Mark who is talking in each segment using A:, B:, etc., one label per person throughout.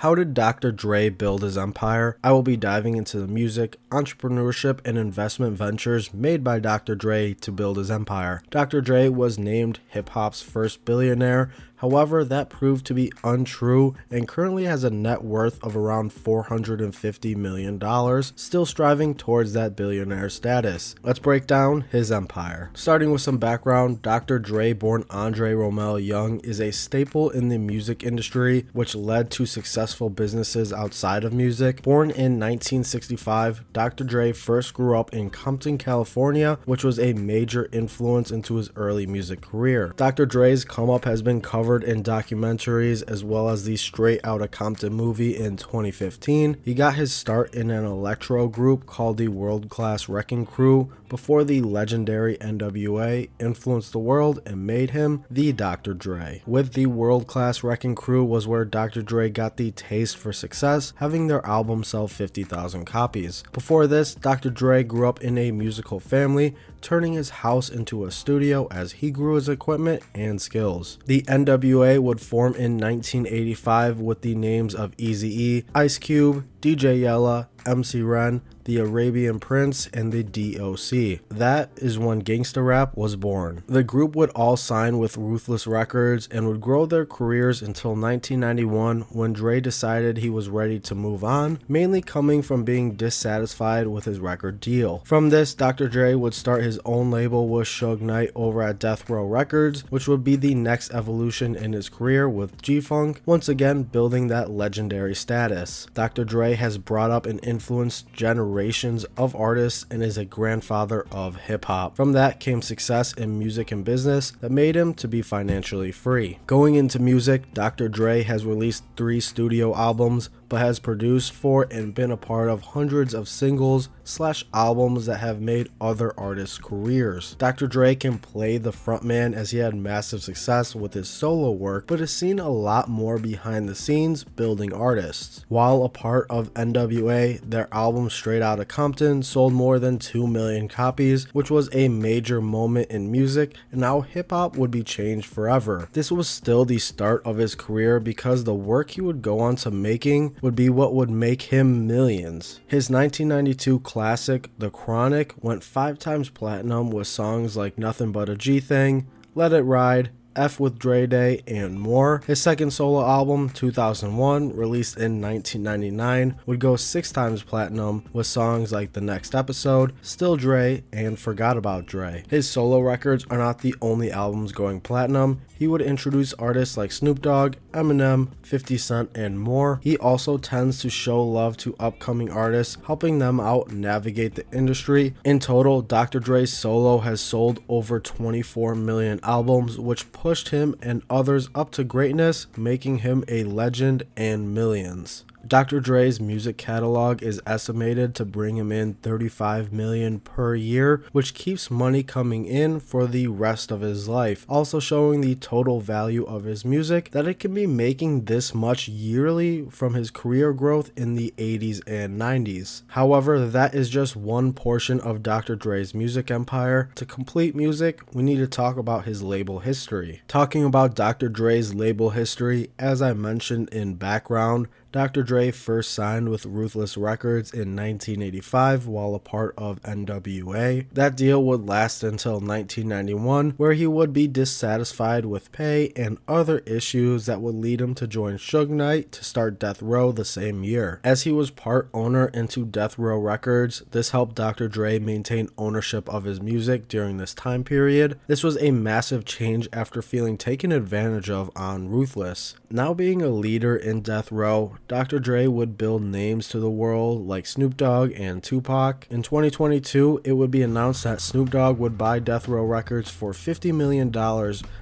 A: How did Dr. Dre build his empire? I will be diving into the music, entrepreneurship, and investment ventures made by Dr. Dre to build his empire. Dr. Dre was named hip-hop's first billionaire. However, that proved to be untrue and currently has a net worth of around $450 million, still striving towards that billionaire status. Let's break down his empire. Starting with some background, Dr. Dre, born Andre Romel Young, is a staple in the music industry, which led to successful businesses outside of music. Born in 1965, Dr. Dre first grew up in Compton, California, which was a major influence into his early music career. Dr. Dre's come up has been covered in documentaries as well as the Straight Outta Compton movie in 2015. He got his start in an electro group called the World Class Wrecking Crew before the legendary NWA influenced the world and made him the Dr. Dre. With the World Class Wrecking Crew was where Dr. Dre got the taste for success, having their album sell 50,000 copies. Before this, Dr. Dre grew up in a musical family, turning his house into a studio as he grew his equipment and skills. The NWA would form in 1985 with the names of Eazy-E, Ice Cube, DJ Yella, MC Ren, the Arabian Prince, and the DOC. That is when gangsta rap was born. The group would all sign with Ruthless Records and would grow their careers until 1991 when Dre decided he was ready to move on, mainly coming from being dissatisfied with his record deal. From this, Dr. Dre would start his own label with Suge Knight over at Death Row Records, which would be the next evolution in his career with G-Funk, once again building that legendary status. Dr. Dre has brought up and influenced generations of artists and is a grandfather of hip-hop. From that came success in music and business that made him to be financially free. Going into music, Dr. Dre has released 3 studio albums, but has produced for and been a part of hundreds of singles/albums that have made other artists' careers. Dr. Dre can play the frontman as he had massive success with his solo work, but has seen a lot more behind the scenes building artists. While a part of NWA, their album Straight Outta Compton sold more than 2 million copies, which was a major moment in music, and how hip-hop would be changed forever. This was still the start of his career because the work he would go on to making would be what would make him millions. His 1992 classic, The Chronic, went 5 times platinum with songs like Nothing But a G Thing, Let It Ride, F with Dre Day, and more. His second solo album, 2001, released in 1999, would go 6 times platinum with songs like The Next Episode, Still Dre, and Forgot About Dre. His solo records are not the only albums going platinum. He would introduce artists like Snoop Dogg, EMINEM, 50 Cent, and more. He also tends to show love to upcoming artists, helping them out navigate the industry. In total, Dr. Dre's solo has sold over 24 million albums, which pushed him and others up to greatness, making him a legend and millions. Dr. Dre's music catalog is estimated to bring him in $35 million per year, which keeps money coming in for the rest of his life, also showing the total value of his music that it can be making this much yearly from his career growth in the 80s and 90s. However, that is just one portion of Dr. Dre's music empire. To complete music, we need to talk about his label history. Talking about Dr. Dre's label history, as I mentioned in background, Dr. Dre first signed with Ruthless Records in 1985 while a part of NWA. That deal would last until 1991, where he would be dissatisfied with pay and other issues that would lead him to join Suge Knight to start Death Row the same year. As he was part owner into Death Row Records, this helped Dr. Dre maintain ownership of his music during this time period. This was a massive change after feeling taken advantage of on Ruthless. Now being a leader in Death Row, Dr. Dre would build names to the world like Snoop Dogg and Tupac. In 2022, it would be announced that Snoop Dogg would buy Death Row Records for $50 million,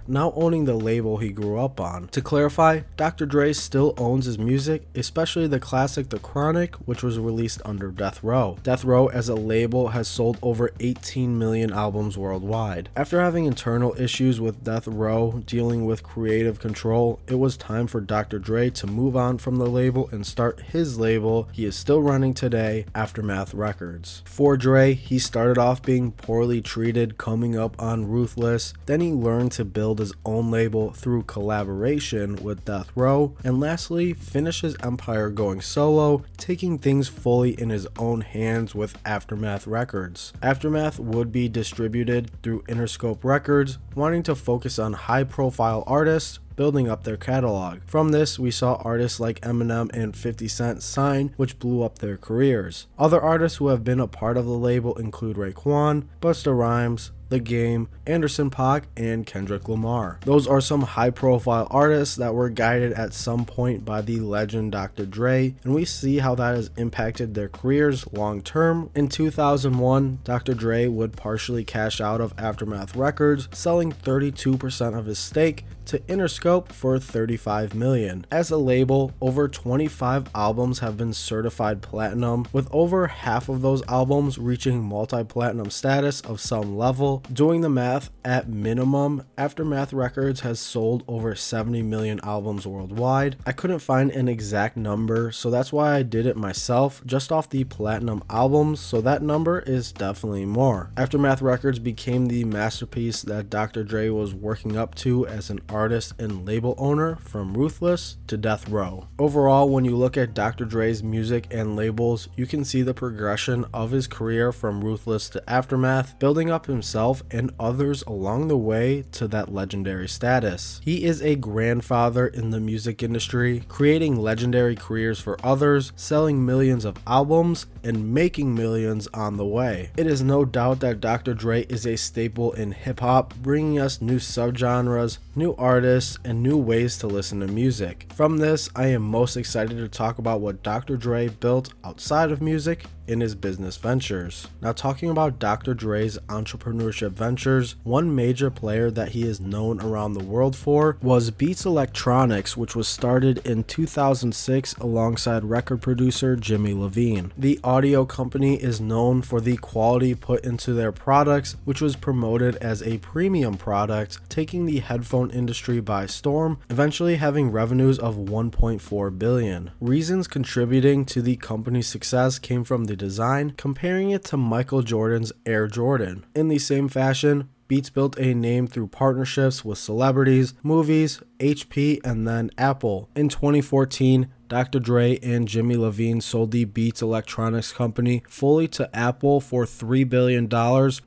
A: now owning the label he grew up on. To clarify, Dr. Dre still owns his music, especially the classic The Chronic, which was released under Death Row. Death Row as a label has sold over 18 million albums worldwide. After having internal issues with Death Row dealing with creative control, it was time for Dr. Dre to move on from the label and start his label he is still running today, Aftermath Records. For Dre, he started off being poorly treated coming up on Ruthless, then he learned to build his own label through collaboration with Death Row, and lastly finished his empire going solo, taking things fully in his own hands with Aftermath Records. Aftermath would be distributed through Interscope Records, wanting to focus on high-profile artists, building up their catalog. From this, we saw artists like EMINEM and 50 Cent sign, which blew up their careers. Other artists who have been a part of the label include Raekwon, Busta Rhymes, The Game, Anderson .Paak, and Kendrick Lamar. Those are some high-profile artists that were guided at some point by the legend Dr. Dre, and we see how that has impacted their careers long-term. In 2001, Dr. Dre would partially cash out of Aftermath Records, selling 32% of his stake to Interscope for $35 million. As a label, over 25 albums have been certified platinum, with over half of those albums reaching multi-platinum status of some level. Doing the math, at minimum, Aftermath Records has sold over 70 million albums worldwide. I couldn't find an exact number, so that's why I did it myself, just off the platinum albums, so that number is definitely more. Aftermath Records became the masterpiece that Dr. Dre was working up to as an artist and label owner, from Ruthless to Death Row. Overall, when you look at Dr. Dre's music and labels, you can see the progression of his career from Ruthless to Aftermath, building up himself and others along the way to that legendary status. He is a grandfather in the music industry, creating legendary careers for others, selling millions of albums, and making millions on the way. It is no doubt that Dr. Dre is a staple in hip-hop, bringing us new subgenres, new artists, and new ways to listen to music. From this, I am most excited to talk about what Dr. Dre built outside of music in his business ventures. Now, talking about Dr. Dre's entrepreneurship ventures, one major player that he is known around the world for was Beats Electronics, which was started in 2006 alongside record producer Jimmy Levine. The audio company is known for the quality put into their products, which was promoted as a premium product, taking the headphone industry by storm, eventually having revenues of $1.4 billion. Reasons contributing to the company's success came from the design, comparing it to Michael Jordan's Air Jordan. In the same fashion, Beats built a name through partnerships with celebrities, movies, HP, and then Apple. In 2014, Dr. Dre and Jimmy Levine sold the Beats Electronics company fully to Apple for $3 billion,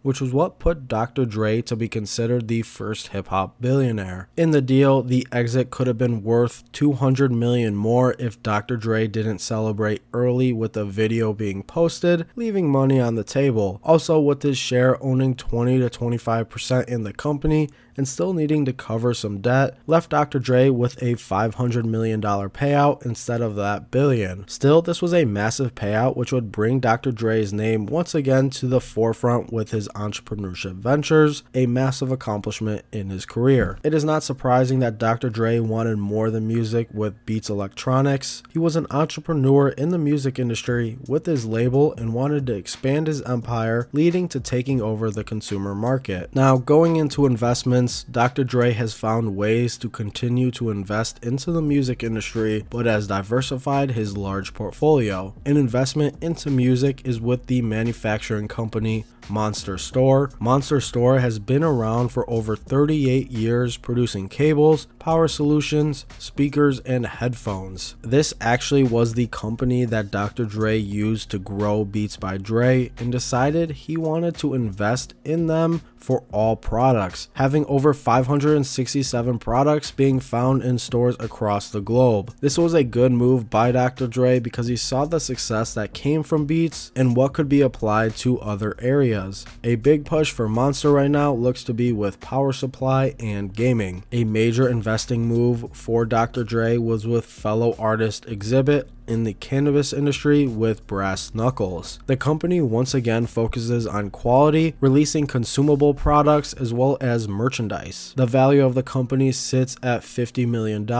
A: which was what put Dr. Dre to be considered the first hip-hop billionaire. In the deal, the exit could have been worth $200 million more if Dr. Dre didn't celebrate early with a video being posted, leaving money on the table. Also, with his share owning 20 to 25% in the company and still needing to cover some debt, left Dr. Dre with a $500 million payout instead of that billion. Still, this was a massive payout which would bring Dr. Dre's name once again to the forefront with his entrepreneurship ventures, a massive accomplishment in his career. It is not surprising that Dr. Dre wanted more than music with Beats Electronics. He was an entrepreneur in the music industry with his label and wanted to expand his empire, leading to taking over the consumer market. Now, going into investments, Dr. Dre has found ways to continue to invest into the music industry, but has diversified his large portfolio. An investment into music is with the manufacturing company Monster Store. Monster Store has been around for over 38 years, producing cables, power solutions, speakers, and headphones. This actually was the company that Dr. Dre used to grow Beats by Dre, and decided he wanted to invest in them for all products, having over 567 products being found in stores across the globe. This was a good move by Dr. Dre because he saw the success that came from Beats and what could be applied to other areas. A big push for Monster right now looks to be with power supply and gaming. A major investing move for Dr. Dre was with fellow artist Exhibit in the cannabis industry with Brass Knuckles. The company once again focuses on quality, releasing consumable products as well as merchandise. The value of the company sits at $50 million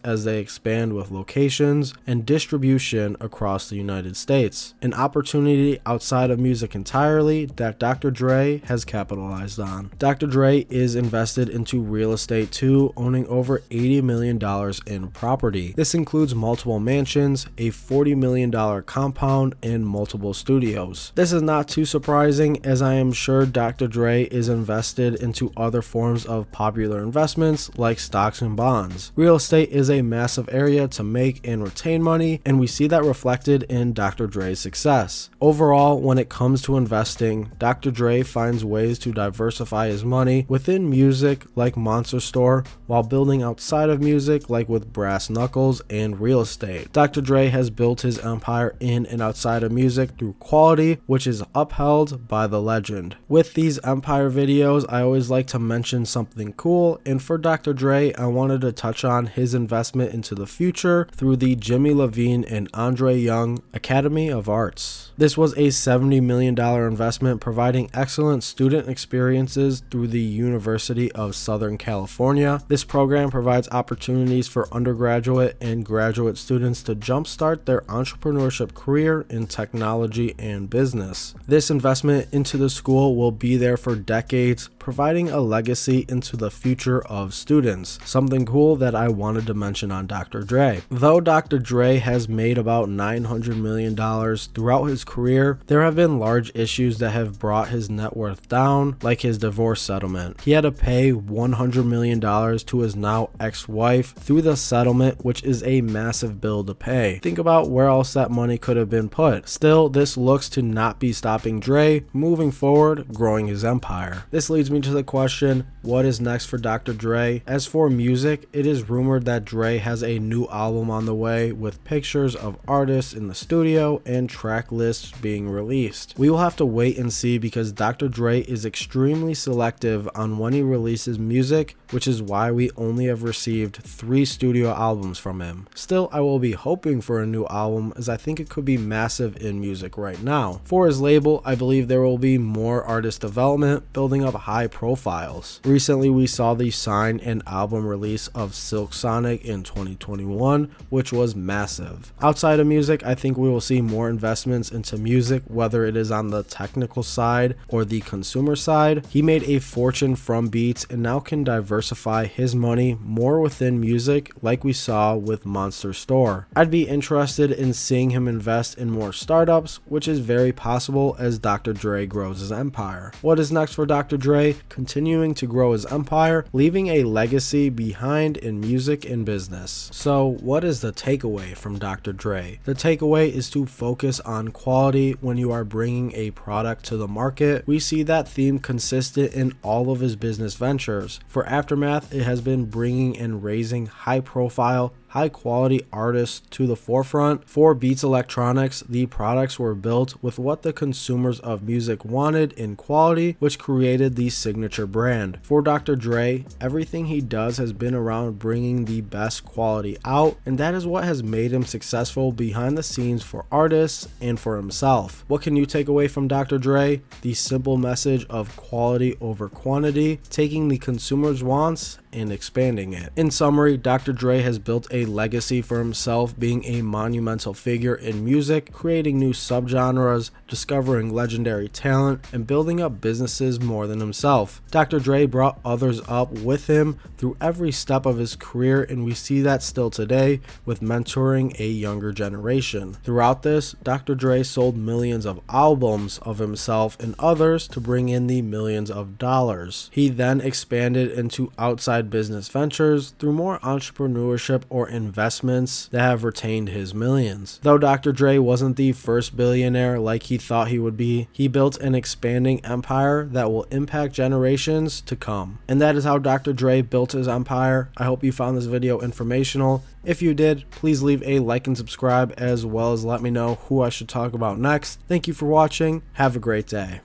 A: as they expand with locations and distribution across the United States. An opportunity outside of music entirely that Dr. Dre has capitalized on. Dr. Dre is invested into real estate too, owning over $80 million in property. This includes multiple mansions, a $40 million compound and multiple studios. This is not too surprising, as I am sure Dr. Dre is invested into other forms of popular investments like stocks and bonds. Real estate is a massive area to make and retain money, and we see that reflected in Dr. Dre's success. Overall, when it comes to investing, Dr. Dre finds ways to diversify his money within music like Monster Store, while building outside of music like with Brass Knuckles and real estate. Dr. Dre has built his empire in and outside of music through quality, which is upheld by the legend. With these empire videos, I always like to mention something cool, and for Dr. Dre, I wanted to touch on his investment into the future through the Jimmy Levine and Andre Young Academy of Arts. This was a $70 million investment providing excellent student experiences through the University of Southern California. This program provides opportunities for undergraduate and graduate students to jumpstart their entrepreneurship career in technology and business. This investment into the school will be there for decades, providing a legacy into the future of students. Something cool that I wanted to mention on Dr. Dre. Though Dr. Dre has made about $900 million throughout his career, there have been large issues that have brought his net worth down, like his divorce settlement. He had to pay $100 million to his now ex-wife through the settlement, which is a massive bill to pay. Think about where else that money could have been put. Still, this looks to not be stopping Dre moving forward, growing his empire. This leads me to the question, what is next for Dr. Dre? As for music, it is rumored that Dre has a new album on the way with pictures of artists in the studio and track lists being released. We will have to wait and see, because Dr. Dre is extremely selective on when he releases music, which is why we only have received 3 studio albums from him. Still, I will be hoping for a new album, as I think it could be massive in music right now. For his label, I believe there will be more artist development, building up high profiles. Recently, we saw the sign and album release of Silk Sonic in 2021, which was massive. Outside of music, I think we will see more investments into music, whether it is on the technical side or the consumer side. He made a fortune from beats and now can diversify his money more within music, like we saw with Monster Store. I'd be interested in seeing him invest in more startups, which is very possible as Dr. Dre grows his empire. What is next for Dr. Dre? Continuing to grow his empire, leaving a legacy behind in music and business. So what is the takeaway from Dr. Dre? The takeaway is to focus on quality when you are bringing a product to the market. We see that theme consistent in all of his business ventures. For Aftermath, it has been bringing and raising high profile, high quality artists to the forefront. For Beats Electronics, the products were built with what the consumers of music wanted in quality, which created the signature brand. For Dr. Dre, everything he does has been around bringing the best quality out, and that is what has made him successful behind the scenes for artists and for himself. What can you take away from Dr. Dre? The simple message of quality over quantity, taking the consumer's wants and expanding it. In summary, Dr. Dre has built a legacy for himself, being a monumental figure in music, creating new subgenres, discovering legendary talent, and building up businesses more than himself. Dr. Dre brought others up with him through every step of his career, and we see that still today with mentoring a younger generation. Throughout this, Dr. Dre sold millions of albums of himself and others to bring in the millions of dollars. He then expanded into outside business ventures through more entrepreneurship or investments that have retained his millions. Though Dr. Dre wasn't the first billionaire like he thought he would be, he built an expanding empire that will impact generations to come. And that is how Dr. Dre built his empire. I hope you found this video informational. If you did, please leave a like and subscribe, as well as let me know who I should talk about next. Thank you for watching. Have a great day.